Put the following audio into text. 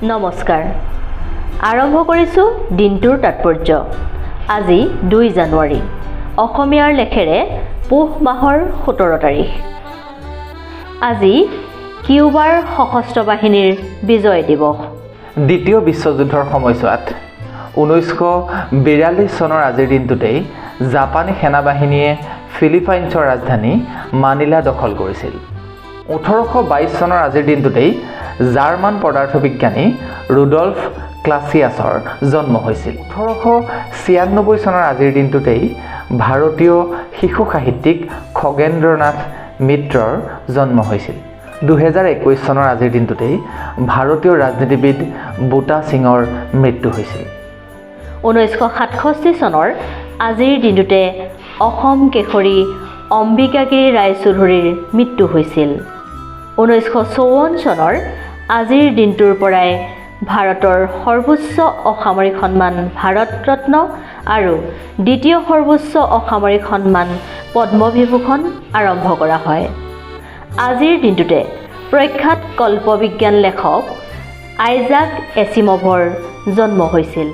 নমস্কাৰ। আৰম্ভ কৰিছোঁ দিনটোৰ তাৎপৰ্য। আজি 2 জানুৱাৰী, অসমীয়াৰ লেখেৰে পুহ মাহৰ 17 তাৰিখ। আজি কিউবাৰ সশস্ত্ৰ বাহিনীৰ বিজয় দিৱস। দ্বিতীয় বিশ্বযুদ্ধৰ সময়ছোৱাত 1942 চনৰ আজিৰ দিনটোতেই জাপানী সেনাবাহিনীয়ে ফিলিপাইনছৰ ৰাজধানী মানিলা দখল কৰিছিল। 1822 চনৰ আজিৰ দিনটোতেই জাৰ্মান পদাৰ্থবিজ্ঞানী ৰুডল্ফ ক্লাছিয়াছৰ জন্ম হৈছিল। 1896 চনৰ আজিৰ দিনটোতেই ভাৰতীয় শিশু সাহিত্যিক খগেন্দ্ৰনাথ মিত্ৰৰ জন্ম হৈছিল। 2021 চনৰ আজিৰ দিনটোতেই ভাৰতীয় ৰাজনীতিবিদ বুটা সিঙৰ মৃত্যু হৈছিল। 1967 চনৰ আজিৰ দিনটোতে অসম কেশৰী অম্বিকাগিৰি ৰায়চৌধুৰীৰ মৃত্যু হৈছিল। 1954 চনৰ আজিৰ দিনটোৰ পৰাই ভাৰতৰ সৰ্বোচ্চ অসামৰিক সন্মান ভাৰত ৰত্ন আৰু দ্বিতীয় সৰ্বোচ্চ অসামৰিক সন্মান পদ্মবিভূষণ আৰম্ভ কৰা হয়। আজিৰ দিনটোতে প্ৰখ্যাত কল্পবিজ্ঞান লেখক আইজাক এছিমভৰ জন্ম হৈছিল।